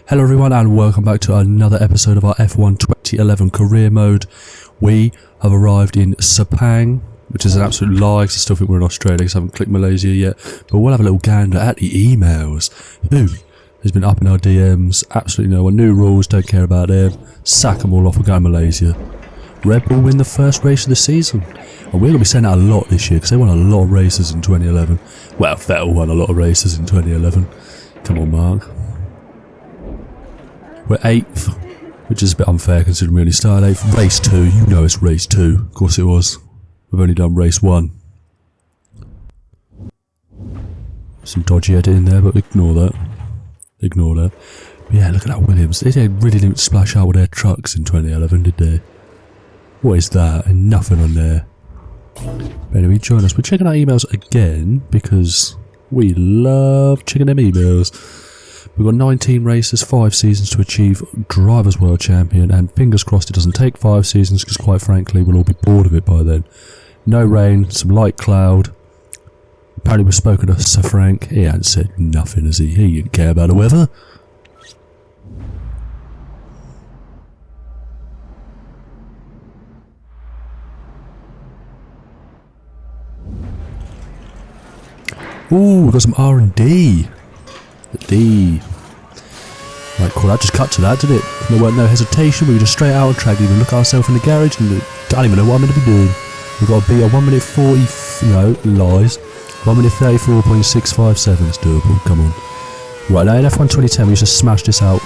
Hello everyone and welcome back to another episode of our F1 2011 career mode. We have arrived in Sepang, which is an absolute lie because I still think we're in Australia because I haven't clicked Malaysia yet. But we'll have a little gander at the emails. Who has been up in our DMs? Absolutely no one. New rules, don't care about them. Sack them all off, we're going to Malaysia. Red Bull win the first race of the season. And we're going to be sending out a lot this year because they won a lot of races in 2011. Well, Vettel won a lot of races in 2011. Come on, Mark. We're 8th, which is a bit unfair considering we only started 8th. Race 2, you know it's race 2. Of course it was. We've only done race 1. Some dodgy editing there, but ignore that. Ignore that. But yeah, look at that Williams. They really didn't splash out with their trucks in 2011, did they? What is that? And nothing on there. But anyway, join us. We're checking our emails again because we love checking them emails. We've got 19 races, 5 seasons to achieve Drivers' World Champion, and fingers crossed it doesn't take 5 seasons because quite frankly we'll all be bored of it by then. No rain, some light cloud. Apparently we've spoken to Sir Frank. He hasn't said nothing, has he? He didn't care about the weather. Ooh, we've got some R&D. D. Right, cool, that just cut to that, didn't it? There weren't no hesitation, we were just straight out on track, even look at ourselves in the garage and I don't even know what I'm going to be doing. We've got to beat a 1 minute 40, no, lies, 1 minute 34.657, it's doable, come on. Right, now in F1 2010 we used to smash this out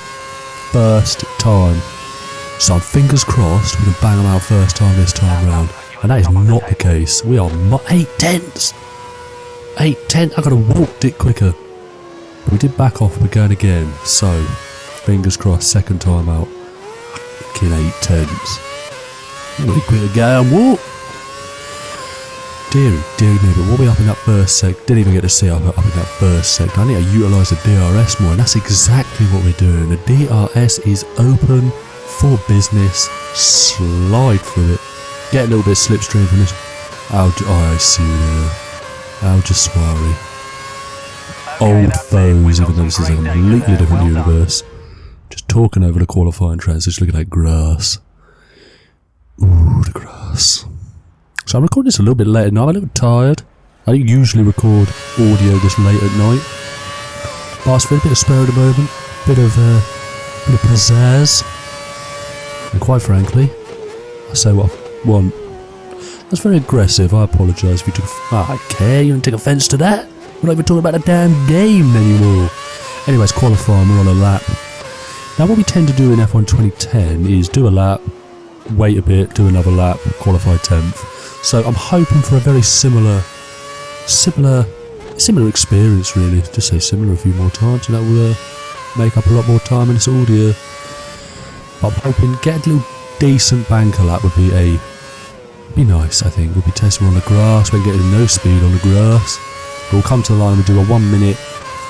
first time. So I'm fingers crossed we can bang them out first time this time round. And that is not the case, we are 8 tenths! 8 tenths, I could have walked it quicker. We did back off, we're going again, so fingers crossed, second time out. Fucking 8 tenths. Really quick to go and walk. Deary me, but what we up in that first sec, didn't even get to see up in that first sec. I need to utilise the DRS more, and that's exactly what we're doing. The DRS is open for business, slide through it. Get a little bit slipstream from this. I see you there. Al Jaswari. Old foes, even though this is a completely different universe. Just talking over the qualifying transition, look at that grass. Ooh, the grass. So I'm recording this a little bit late at night, I'm a little tired. I don't usually record audio this late at night. But I was feeling a bit of spur at the moment, bit of pizzazz. And quite frankly, I say what I want. That's very aggressive, I apologise if you took... I care, you don't take offence to that. We're not even talking about the damn game anymore. Anyways, qualifying, we're on a lap. Now what we tend to do in F1 2010 is do a lap, wait a bit, do another lap, qualify 10th. So I'm hoping for a very similar experience really. Just say similar a few more times and that will make up a lot more time in this audio. But I'm hoping get a little decent banker lap would be nice, I think. We'll be testing on the grass, we're getting no speed on the grass. We'll come to the line and we do a 1 minute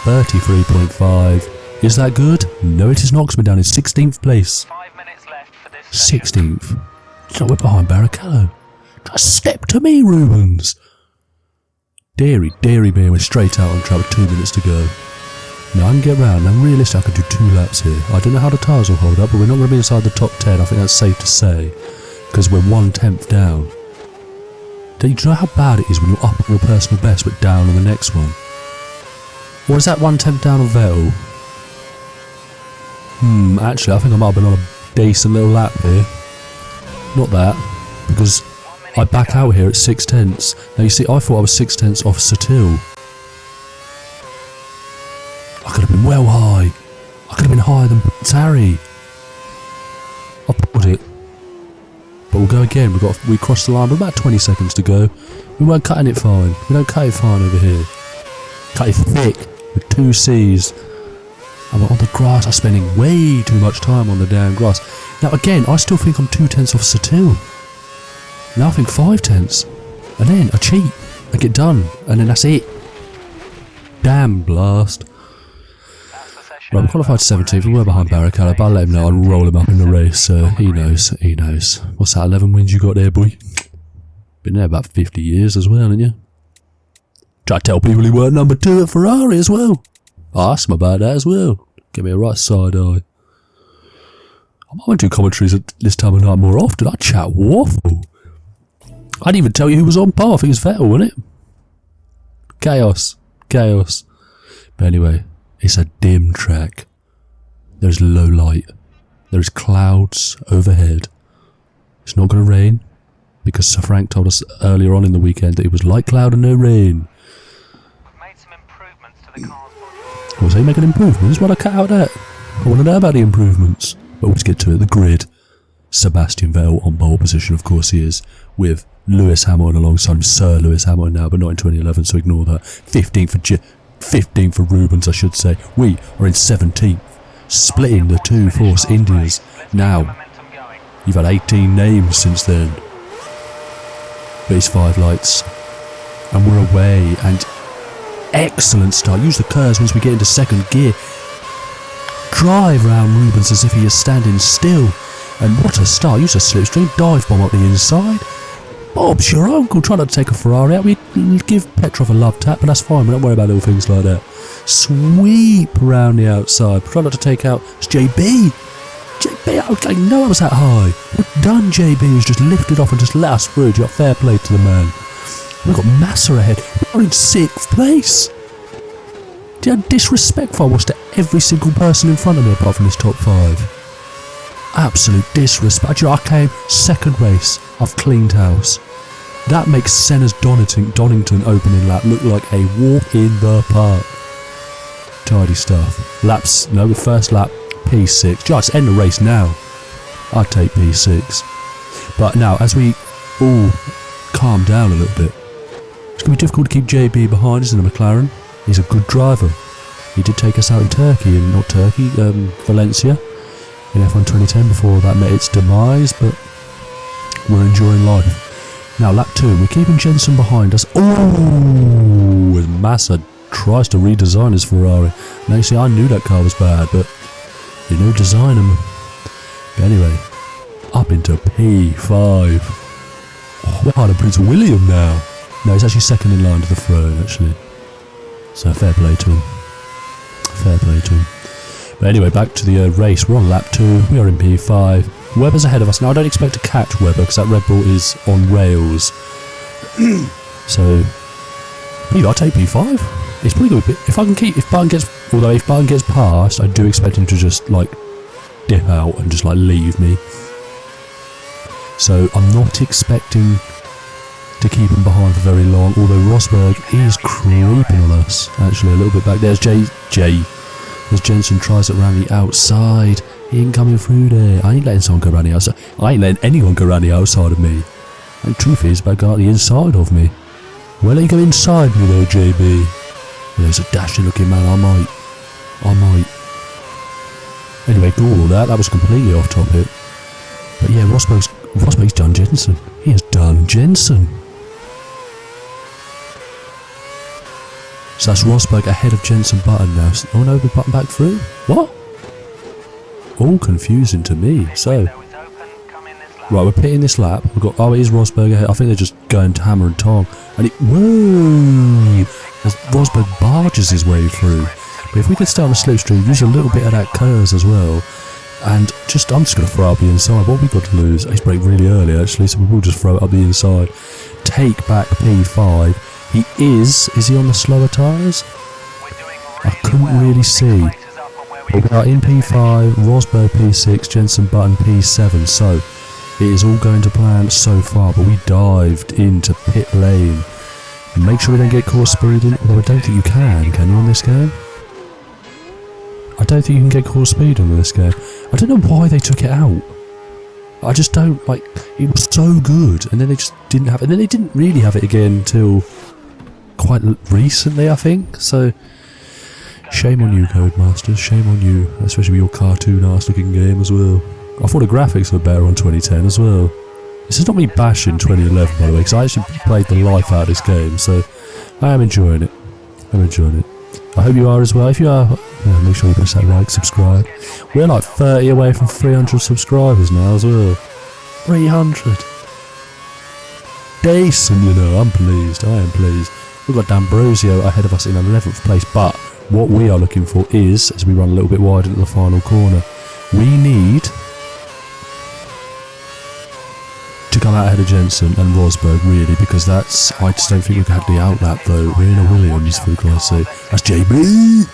33.5. Is that good? No it is not, because we're down in 16th place. 5 minutes left for this 16th. So we're behind Barrichello. Just step to me, Rubens. Deary me, we're straight out on track with 2 minutes to go. Now I can get round, I'm realistic, I could do 2 laps here. I don't know how the tyres will hold up, but we're not going to be inside the top 10, I think that's safe to say. Because we're 1/10 down. Do you know how bad it is when you're up at your personal best but down on the next one? Or is that 1/10 down on Vettel? Actually I think I might have been on a decent little lap here. Not that, because I back out here at 6 tenths. Now you see, I thought I was 6 tenths off Satil. I could have been well high. I could have been higher than Tarry. I pulled it. But we'll go again, we crossed the line with about 20 seconds to go. We weren't cutting it fine. We don't cut it fine over here. Cut it thick, with 2 C's. And we're on the grass, I'm spending way too much time on the damn grass. Now again, I still think I'm 2 tenths off Satil. Now I think 5 tenths. And then I cheat, I get done, and then that's it. Damn blast. Right, we qualified 17th, we were behind Barrichello, but I'll let him know, I'll roll him up in the race, so he knows. What's that, 11 wins you got there, boy? Been there about 50 years as well, haven't you? Try to tell people he weren't number 2 at Ferrari as well. Ask him about that as well. Give me a right side eye. I might do commentaries at this time of night more often. I chat waffle. I didn't even tell you who was on par. I think it was Vettel, wasn't it? Chaos. But anyway, it's a dim track. There's low light. There's clouds overhead. It's not going to rain because Sir Frank told us earlier on in the weekend that it was light cloud and no rain. We've made some improvements to the car's body. Was he making improvements? Why'd I cut out that? I want to know about the improvements. But let's get to it. The grid. Sebastian Vettel on pole position, of course he is, with Lewis Hamilton alongside him. Sir Lewis Hamilton now, but not in 2011, so ignore that. 15th for Rubens, I should say. We are in 17th, splitting the two Force Indias. Now, you've had 18 names since then. But it's 5 lights. And we're away, and excellent start. Use the curves once we get into second gear. Drive round Rubens as if he is standing still. And what a start. Use a slipstream, dive bomb up the inside. Bob's your uncle, trying not to take a Ferrari out. We give Petrov a love tap, but that's fine. We don't worry about little things like that. Sweep round the outside. Try not to take out. It's JB. I know I was that high. We're done, JB, who's just lifted off and just let us through. You got fair play to the man. We've got Massa ahead. We're in 6th place. Do you know how disrespectful I was to every single person in front of me apart from this top 5? Absolute disrespect. You know, I came second race. I've cleaned house. That makes Senna's Donington opening lap look like a walk in the park. Tidy stuff. First lap, P6. Just end the race now. I'd take P6. But now, as we all calm down a little bit, it's going to be difficult to keep JB behind, isn't it, McLaren? He's a good driver. He did take us out in Valencia in F1 2010 before that met its demise, but we're enjoying life. Now lap 2, we're keeping Jensen behind us. Oh, as Massa tries to redesign his Ferrari. Now you see, I knew that car was bad, but you know, design them. But anyway, up into P5. Oh, we're behind Prince William now. No, he's actually second in line to the throne, actually. So fair play to him. But anyway, back to the race. We're on lap 2. We are in P5. Webber's ahead of us. Now, I don't expect to catch Webber because that Red Bull is on rails. So, I'll take P5. It's pretty good. If Button gets past, I do expect him to just, like, dip out and just, like, leave me. So, I'm not expecting to keep him behind for very long, although Rosberg is creeping on us, actually, a little bit back. There's As Jensen tries it around the outside. He ain't coming through there. I ain't letting someone go around the outside. I ain't letting anyone go around the outside of me. And the truth is, back out the inside of me. Well, let you go inside me though, JB. Well, there's a dashing looking man, I might. Anyway, ignore all that. That was completely off topic. But yeah, Rosberg's done Jensen. He has done Jensen. So that's Rosberg ahead of Jensen Button now. Oh no, the Button back through? What? All confusing to me. So, right, we're pitting this lap. We've got, it is Rosberg ahead. I think they're just going to hammer and tong. And whoa! As Rosberg barges his way through. But if we could stay on the slipstream, use a little bit of that curves as well. And I'm just going to throw up the inside. What have we got to lose? He's braked really early actually, so we will just throw it up the inside. Take back P5. Is he on the slower tyres? I couldn't really see. We are in P5, Rosberg P6, Jensen Button P7, so it is all going to plan so far, but we dived into pit lane. Make sure we don't get caught speeding, although I don't think you can you on this game? I don't think you can get caught speeding on this game. I don't know why they took it out. I just don't, it was so good, and then they just didn't have it, and then they didn't really have it again until quite recently, I think, so shame on you, Codemasters, shame on you, especially with your cartoon-ass looking game as well. I thought the graphics were better on 2010 as well. This is not me bashing 2011, by the way, because I actually played the life out of this game, so I am enjoying it. I hope you are as well. If you are, make sure you press that like, subscribe. We're like 30 away from 300 subscribers now as well. 300. Decent, you know, I am pleased. We've got D'Ambrosio ahead of us in 11th place, but what we are looking for is, as we run a little bit wide into the final corner, we need to come out ahead of Jensen and Rosberg, really, because that's, I just don't think we can have the outlap though. We're in a Williams, for Christ's sake. That's JB!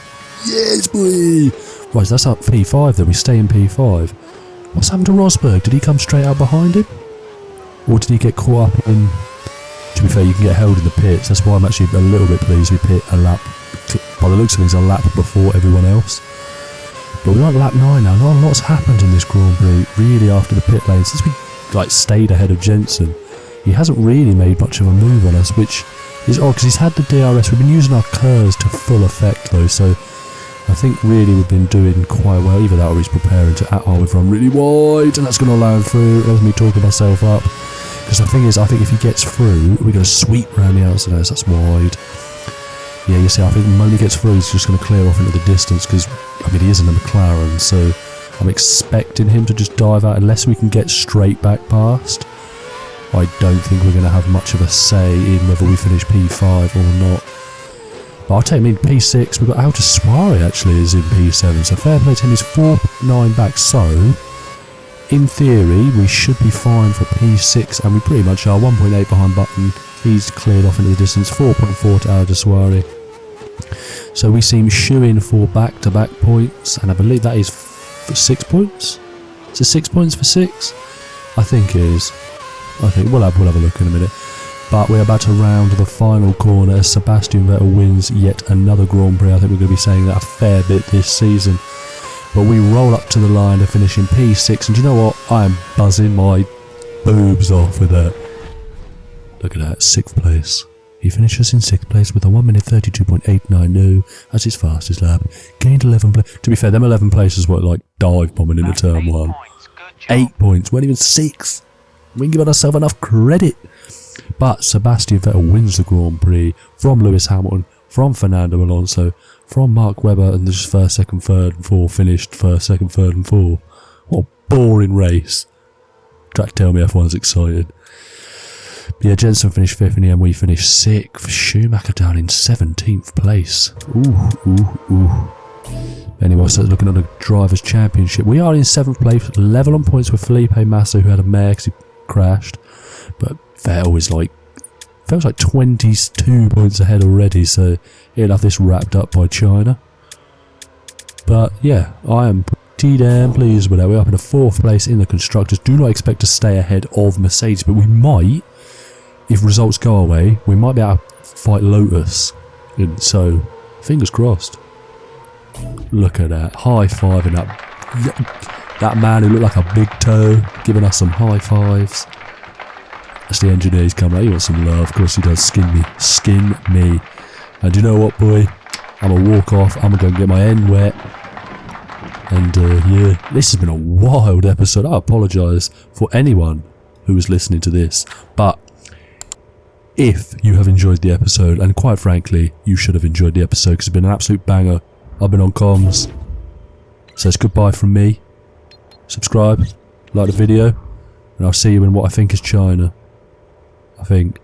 Yes, boy! Right, so that's up P5 then, we stay in P5. What's happened to Rosberg? Did he come straight out behind him? Or did he get caught up in... To be fair, you can get held in the pits, that's why I'm actually a little bit pleased we pit a lap, by the looks of things, a lap before everyone else. But we're on lap 9 now, not a lot's happened in this Grand Prix, really, after the pit lane. Since we stayed ahead of Jensen, he hasn't really made much of a move on us, which is odd, because he's had the DRS, we've been using our curves to full effect though, so I think really we've been doing quite well. Either that or he's preparing to, we've run really wide, and that's going to allow him through. There's me talking myself up. Because the thing is, I think if he gets through, we're going to sweep around the outside, that's wide. Yeah, you see, I think the moment he gets through, he's just going to clear off into the distance, because, I mean, he is in a McLaren, so I'm expecting him to just dive out, unless we can get straight back past. I don't think we're going to have much of a say in whether we finish P5 or not. But I'll tell you, I mean, P6, we've got Alta Suari actually is in P7, so fair play to him, he's 4.9 back, so in theory we should be fine for P6, and we pretty much are. 1.8 behind Button, he's cleared off into the distance, 4.4 to Alta Suari. So we seem shoo-in for back-to-back points, and I believe that is 6 points? Is it 6 points for 6? I think it is. I think we'll have a look in a minute. But we're about to round the final corner as Sebastian Vettel wins yet another Grand Prix. I think we're going to be saying that a fair bit this season. But we roll up to the line to finish in P6, and do you know what? I am buzzing my boobs off with that. Look at that, 6th place. He finishes in 6th place with a 1 minute 32.890 as his fastest lap. Gained 11 places. To be fair, them 11 places were like dive bombing into turn 1. 8 points, weren't even 6. We ain't giving ourselves enough credit. But Sebastian Vettel wins the Grand Prix from Lewis Hamilton, from Fernando Alonso, from Mark Webber, and just first, second, third, and fourth finished first, second, third, and fourth. What a boring race. Try to tell me everyone's excited. But yeah, Jensen finished 5th in the end, we finished 6th. Schumacher down in 17th place. Anyway, so looking at the Drivers' Championship, we are in 7th place, level on points with Felipe Massa, who had a mare because he crashed. But Vettel is feels like 22 points ahead already, so he'll have this wrapped up by China. But yeah, I am pretty damn pleased with that. We're up in a 4th place in the Constructors. Do not expect to stay ahead of Mercedes, but we might, if results go our way, we might be able to fight Lotus. And so, fingers crossed. Look at that, high five and that man who looked like a big toe, giving us some high fives. That's the engineer's coming out. He wants some love. Of course he does. Skin me. Skin me. And you know what, boy? I'm going to walk off. I'm going to go and get my end wet. And yeah, this has been a wild episode. I apologise for anyone who was listening to this. But if you have enjoyed the episode, and quite frankly, you should have enjoyed the episode because it's been an absolute banger. I've been on comms. So it's goodbye from me. Subscribe. Like the video. And I'll see you in what I think is China. I think.